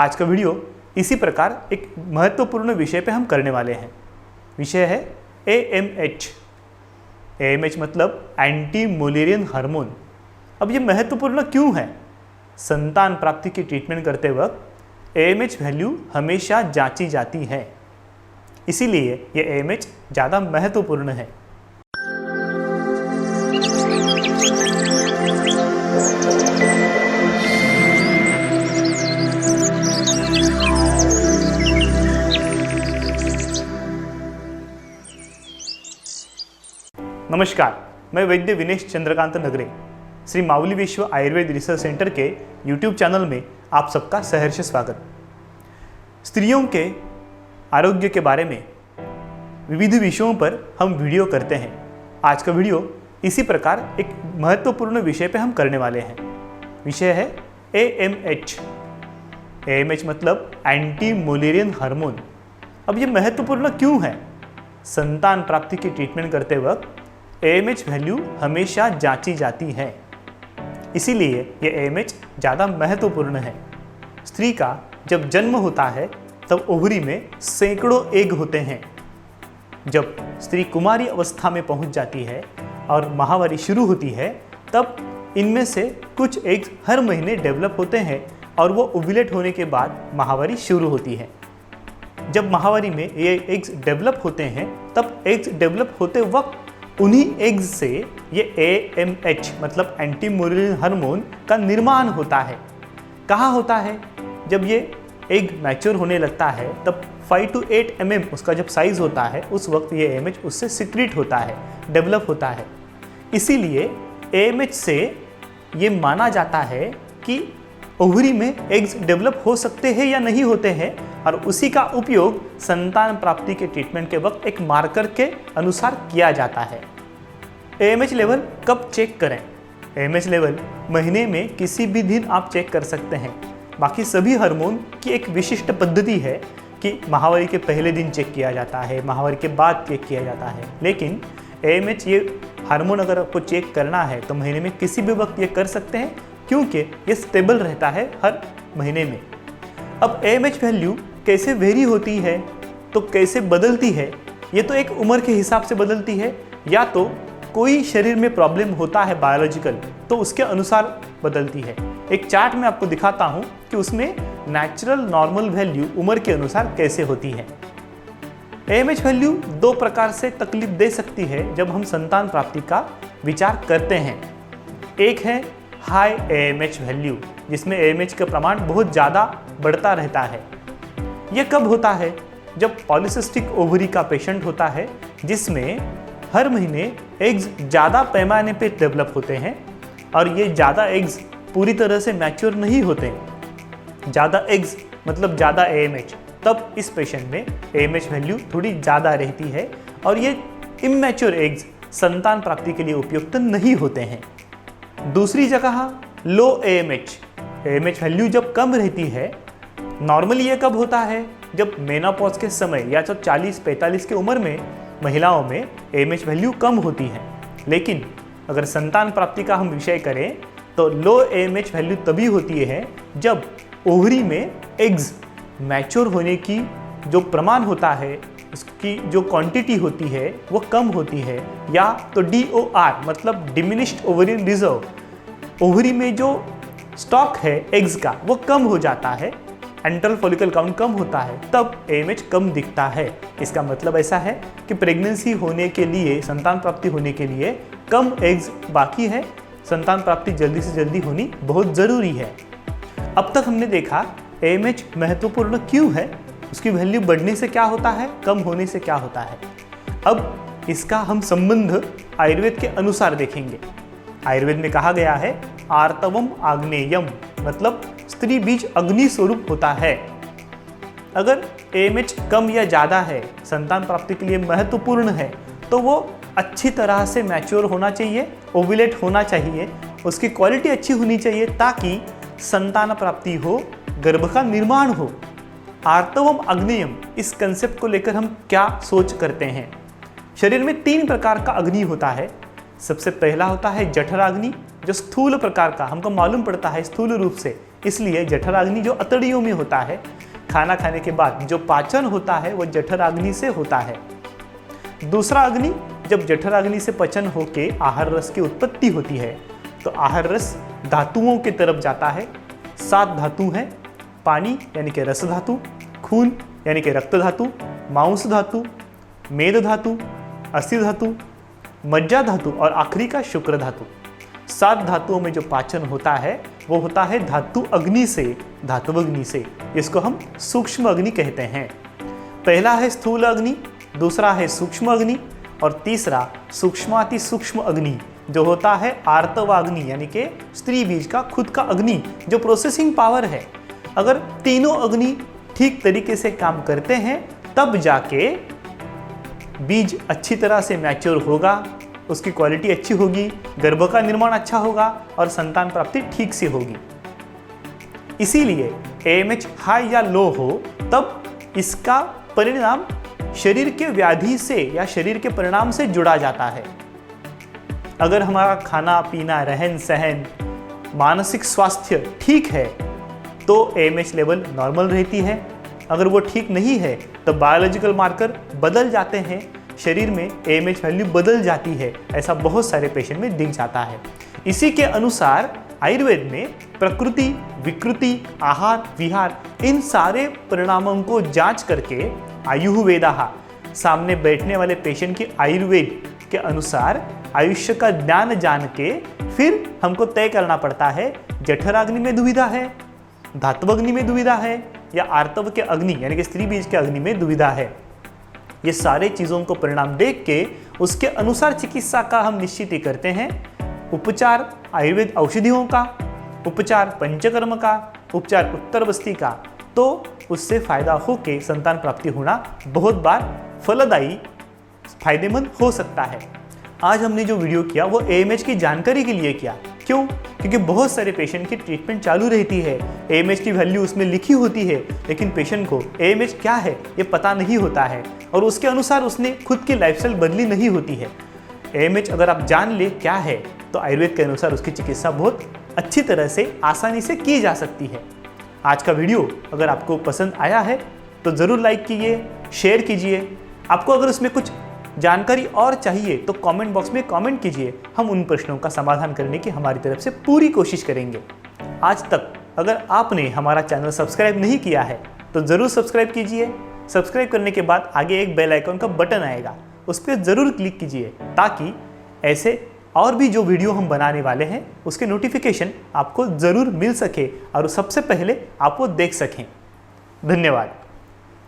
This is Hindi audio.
आज का वीडियो इसी प्रकार एक महत्वपूर्ण विषय पे हम करने वाले हैं। विषय है AMH। AMH मतलब एंटी मुलेरियन हार्मोन। अब ये महत्वपूर्ण क्यों है? संतान प्राप्ति की ट्रीटमेंट करते वक्त AMH वैल्यू हमेशा जांची जाती है, इसीलिए ये AMH ज़्यादा महत्वपूर्ण है। नमस्कार, मैं वैद्य विनेश चंद्रकांत नगरे श्री मावली विश्व आयुर्वेद रिसर्च सेंटर के YouTube चैनल में आप सबका सहर्ष स्वागत। स्त्रियों के आरोग्य के बारे में विविध विषयों पर हम वीडियो करते हैं। आज का वीडियो इसी प्रकार एक महत्वपूर्ण विषय पे हम करने वाले हैं। विषय है AMH। AMH मतलब एंटी मुलेरियन हार्मोन। अब ये महत्वपूर्ण क्यों है? संतान प्राप्ति की ट्रीटमेंट करते वक्त AMH वैल्यू हमेशा जांची जाती है, इसीलिए ये AMH ज़्यादा महत्वपूर्ण है। स्त्री का जब जन्म होता है तब ओवरी में सैकड़ों एग होते हैं। जब स्त्री कुमारी अवस्था में पहुंच जाती है और माहवारी शुरू होती है, तब इनमें से कुछ एग्स हर महीने डेवलप होते हैं और वो ओव्यूलेट होने के बाद माहवारी शुरू होती है। जब माहवारी में ये एग्स डेवलप होते हैं, तब एग्स डेवलप होते वक्त उन्हीं एग्स से ये AMH मतलब एंटी मुलेरियन हार्मोन का निर्माण होता है। कहाँ होता है? जब ये एग मैच्योर होने लगता है तब 5 to 8 mm उसका जब साइज होता है, उस वक्त ये AMH उससे सिक्रीट होता है, डेवलप होता है। इसीलिए AMH से ये माना जाता है कि ओवरी में एग्स डेवलप हो सकते हैं या नहीं होते हैं, और उसी का उपयोग संतान प्राप्ति के ट्रीटमेंट के वक्त एक मार्कर के अनुसार किया जाता है। AMH लेवल कब चेक करें? AMH लेवल महीने में किसी भी दिन आप चेक कर सकते हैं। बाकी सभी हार्मोन की एक विशिष्ट पद्धति है कि माहवारी के पहले दिन चेक किया जाता है, माहवारी के बाद चेक किया जाता है। लेकिन AMH ये हार्मोन अगर आपको चेक करना है तो महीने में किसी भी वक्त ये कर सकते हैं, क्योंकि ये स्टेबल रहता है हर महीने में। अब AMH वैल्यू कैसे वेरी होती है, तो कैसे बदलती है? ये तो एक उम्र के हिसाब से बदलती है, या तो कोई शरीर में प्रॉब्लम होता है बायोलॉजिकल, तो उसके अनुसार बदलती है। एक चार्ट में आपको दिखाता हूँ कि उसमें नेचुरल नॉर्मल वैल्यू उम्र के अनुसार कैसे होती है। AMH वैल्यू दो प्रकार से तकलीफ दे सकती है जब हम संतान प्राप्ति का विचार करते हैं। एक है हाई AMH वैल्यू, जिसमें AMH का प्रमाण बहुत ज़्यादा बढ़ता रहता है। यह कब होता है? जब पॉलीसिस्टिक ओवरी का पेशेंट होता है, जिसमें हर महीने एग्स ज़्यादा पैमाने पे डेवलप होते हैं और ये ज़्यादा एग्स पूरी तरह से मैच्योर नहीं होते। ज़्यादा एग्स मतलब ज़्यादा AMH, तब इस पेशेंट में AMH वैल्यू थोड़ी ज़्यादा रहती है और ये इमैच्योर एग्स संतान प्राप्ति के लिए उपयुक्त नहीं होते हैं। दूसरी जगह लो AMH वैल्यू जब कम रहती है। नॉर्मली ये कब होता है? जब मेनोपॉज के समय या तो 40-45 की उम्र में महिलाओं में AMH वैल्यू कम होती है। लेकिन अगर संतान प्राप्ति का हम विषय करें तो लो AMH वैल्यू तभी होती है जब ओवरी में एग्स मैच्योर होने की जो प्रमाण होता है, उसकी जो क्वांटिटी होती है वो कम होती है, या तो DOR मतलब डिमिनिश्ड ओवरियन रिजर्व, ओवरी में जो स्टॉक है एग्स का वो कम हो जाता है, एंट्रल फॉलिकल काउंट कम होता है, तब AMH कम दिखता है। इसका मतलब ऐसा है कि प्रेगनेंसी होने के लिए, संतान प्राप्ति होने के लिए कम एग्स बाकी है, संतान प्राप्ति जल्दी से जल्दी होनी बहुत ज़रूरी है। अब तक हमने देखा AMH महत्वपूर्ण क्यों है, उसकी वैल्यू बढ़ने से क्या होता है, कम होने से क्या होता है। अब इसका हम संबंध आयुर्वेद के अनुसार देखेंगे। आयुर्वेद में कहा गया है आर्तवम आग्नेयम, मतलब स्त्री बीज अग्नि स्वरूप होता है। अगर AMH कम या ज़्यादा है, संतान प्राप्ति के लिए महत्वपूर्ण है, तो वो अच्छी तरह से मैच्योर होना चाहिए, ओव्यूलेट होना चाहिए, उसकी क्वालिटी अच्छी होनी चाहिए ताकि संतान प्राप्ति हो, गर्भ का निर्माण हो। आर्तवम अग्नियम, इस कंसेप्ट को लेकर हम क्या सोच करते हैं? शरीर में 3 प्रकार का अग्नि होता है। सबसे पहला होता है जठराग्नि, जो स्थूल प्रकार का हमको मालूम पड़ता है स्थूल रूप से इसलिए जठराग्नि जो अतड़ियों में होता है, खाना खाने के बाद जो पाचन होता है वो जठराग्नि से होता है। दूसरा अग्नि, जब जठराग्नि से पचन होके आहार रस की उत्पत्ति होती है तो आहार रस धातुओं की तरफ जाता है। 7 धातु हैं, पानी यानी कि रस धातु, खून यानी कि रक्त धातु, मांस धातु, मेद धातु, अस्थि धातु, मज्जा धातु और आखिरी का शुक्र धातु। 7 धातुओं में जो पाचन होता है वो होता है धातु अग्नि से, धातु अग्नि से। इसको हम सूक्ष्म अग्नि कहते हैं। पहला है स्थूल अग्नि, दूसरा है सूक्ष्म अग्नि और तीसरा सूक्ष्माति सूक्ष्म अग्नि जो होता है आर्तवाग्नि यानी कि स्त्री बीज का खुद का अग्नि जो प्रोसेसिंग पावर है। अगर तीनों अग्नि ठीक तरीके से काम करते हैं तब जाके बीज अच्छी तरह से मैच्योर होगा, उसकी क्वालिटी अच्छी होगी, गर्भ का निर्माण अच्छा होगा और संतान प्राप्ति ठीक से होगी। इसीलिए AMH हाई या लो हो तब इसका परिणाम शरीर के व्याधि से या शरीर के परिणाम से जुड़ा जाता है। अगर हमारा खाना पीना, रहन सहन, मानसिक स्वास्थ्य ठीक है तो AMH लेवल नॉर्मल रहती है। अगर वो ठीक नहीं है तो बायोलॉजिकल मार्कर बदल जाते हैं, शरीर में AMH वैल्यू बदल जाती है। ऐसा बहुत सारे पेशेंट में दिख जाता है। इसी के अनुसार आयुर्वेद में प्रकृति, विकृति, आहार, विहार इन सारे परिणामों को जांच करके आयुर्वेदाः सामने बैठने वाले पेशेंट की आयुर्वेद के अनुसार आयुष्य का ज्ञान जान के फिर हमको तय करना पड़ता है जठराग्नि में दुविधा है, धात्वग्नि में दुविधा है या आर्तव के अग्नि यानी कि स्त्री बीज के अग्नि में दुविधा है। ये सारे चीज़ों को परिणाम देख के उसके अनुसार चिकित्सा का हम निश्चित ही करते हैं। उपचार आयुर्वेद औषधियों का, उपचार पंचकर्म का, उपचार उत्तर बस्ती का, तो उससे फायदा होके संतान प्राप्ति होना बहुत बार फलदायी, फायदेमंद हो सकता है। आज हमने जो वीडियो किया वो AMH की जानकारी के लिए किया। क्यों? क्योंकि बहुत सारे पेशेंट की ट्रीटमेंट चालू रहती है, AMH की वैल्यू उसमें लिखी होती है, लेकिन पेशेंट को AMH क्या है ये पता नहीं होता है और उसके अनुसार उसने खुद की लाइफस्टाइल बदली नहीं होती है। AMH अगर आप जान ले क्या है तो आयुर्वेद के अनुसार उसकी चिकित्सा बहुत अच्छी तरह से आसानी से की जा सकती है। आज का वीडियो अगर आपको पसंद आया है तो ज़रूर लाइक कीजिए, शेयर कीजिए। आपको अगर उसमें कुछ जानकारी और चाहिए तो कमेंट बॉक्स में कमेंट कीजिए, हम उन प्रश्नों का समाधान करने की हमारी तरफ से पूरी कोशिश करेंगे। आज तक अगर आपने हमारा चैनल सब्सक्राइब नहीं किया है तो ज़रूर सब्सक्राइब कीजिए। सब्सक्राइब करने के बाद आगे एक बेल आइकन का बटन आएगा, उस पर ज़रूर क्लिक कीजिए ताकि ऐसे और भी जो वीडियो हम बनाने वाले हैं उसके नोटिफिकेशन आपको ज़रूर मिल सके और सबसे पहले आप वो देख सकें। धन्यवाद।